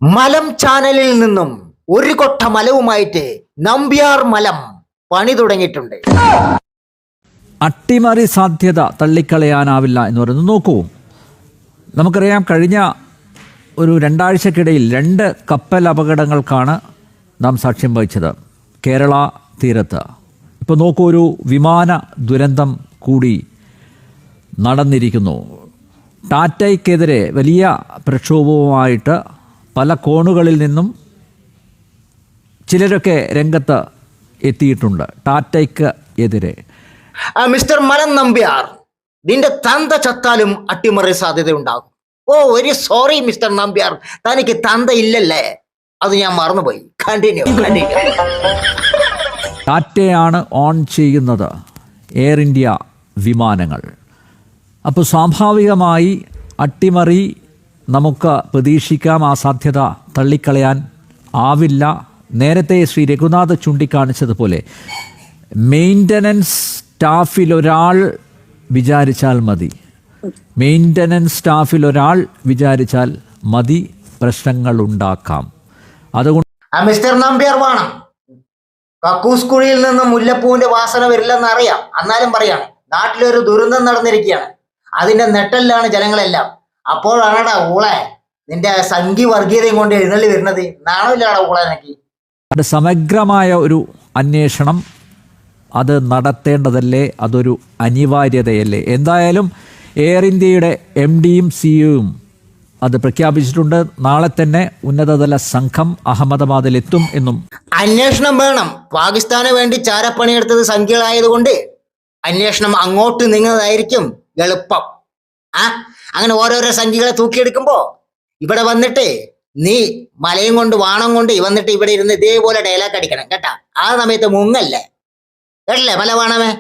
മലം ചാനലിൽ നിന്നും ഒരു കൊട്ട മലവുമായിട്ട് നമ്പ്യാർ മലം പണി തുടങ്ങിയിട്ടുണ്ട്. അട്ടിമറി സാധ്യത തള്ളിക്കളയാനാവില്ല എന്ന് പറയുന്നത്. നോക്കൂ, നമുക്കറിയാം കഴിഞ്ഞ ഒരു രണ്ടാഴ്ചക്കിടയിൽ 2 കപ്പൽ അപകടങ്ങൾക്കാണ് നാം സാക്ഷ്യം വഹിച്ചത് കേരള തീരത്ത്. ഇപ്പോൾ നോക്കൂ, ഒരു വിമാന ദുരന്തം കൂടി നടന്നിരിക്കുന്നു. ടാറ്റയ്ക്കെതിരെ വലിയ പ്രക്ഷോഭവുമായിട്ട് പല കോണുകളിൽ നിന്നും ചിലരൊക്കെ രംഗത്ത് എത്തിയിട്ടുണ്ട് ടാറ്റയ്ക്ക് എതിരെ. മിസ്റ്റർ മലം നമ്പ്യാർ, നിന്റെ തന്ത ചത്താലും അട്ടിമറി സാധ്യതയുണ്ടാകും. ഓ വെരി സോറി മിസ്റ്റർ നമ്പ്യാർ, തനിക്ക് തന്ത ഇല്ലല്ലേ? അത് ഞാൻ മറന്നുപോയി. കണ്ടിന്യൂ. ടാറ്റയാണ് ഓൺ ചെയ്യുന്നത് എയർ ഇന്ത്യ വിമാനങ്ങൾ. അപ്പോൾ സ്വാഭാവികമായി അട്ടിമറി നമുക്ക് പ്രതീക്ഷിക്കാം. ആ സാധ്യത തള്ളിക്കളയാൻ ആവില്ല. നേരത്തെ ശ്രീ രഘുനാഥ് ചൂണ്ടിക്കാണിച്ചതുപോലെ മെയിൻ്റനൻസ് സ്റ്റാഫിൽ ഒരാൾ വിചാരിച്ചാൽ മതി. പ്രശ്നങ്ങൾ ഉണ്ടാക്കാം. അതുകൊണ്ട് മിസ്റ്റർ നമ്പ്യാർ വേണം, കക്കൂസ് കുഴിയിൽ നിന്ന് മുല്ലപ്പൂവിന്റെ വാസന വരില്ലെന്ന് അറിയാം. എന്നാലും പറയാണ്, നാട്ടിലൊരു ദുരന്തം നടന്നിരിക്കുകയാണ്. അതിന്റെ നെട്ടലിലാണ് ജനങ്ങളെല്ലാം. അപ്പോഴാണടാ ഊളെ നിന്റെ സംഘി വർഗീയതയും കൊണ്ട് എഴുന്നള്ളി വരുന്നത്. നാണമില്ലാടാ ഊളെ എനിക്ക്. അത് സമഗ്രമായ ഒരു അന്വേഷണം അത് നടത്തേണ്ടതല്ലേ? അതൊരു അനിവാര്യതയല്ലേ? എന്തായാലും എയർ ഇന്ത്യയുടെ MD-യും CEO-യും അത് പ്രഖ്യാപിച്ചിട്ടുണ്ട്. നാളെ തന്നെ ഉന്നതതല സംഘം അഹമ്മദാബാദിലെത്തും എന്നും. അന്വേഷണം വേണം. പാകിസ്ഥാന് വേണ്ടി ചാരപ്പണിയെടുത്തത് സംഖ്യകളായതുകൊണ്ട് അന്വേഷണം അങ്ങോട്ട് നീങ്ങുന്നതായിരിക്കും എളുപ്പം. അങ്ങനെ ഓരോരോ സംഖ്യകളെ തൂക്കിയെടുക്കുമ്പോ ഇവിടെ വന്നിട്ട് നീ മലയും കൊണ്ട് വാണം കൊണ്ട് വന്നിട്ട് ഇവിടെ ഇരുന്ന് ഇതേപോലെ ഡയലോഗ് അടിക്കണം കേട്ടാ. ആ സമയത്ത് മുങ്ങല്ലേ കേട്ടല്ലേ മല വാണമേ.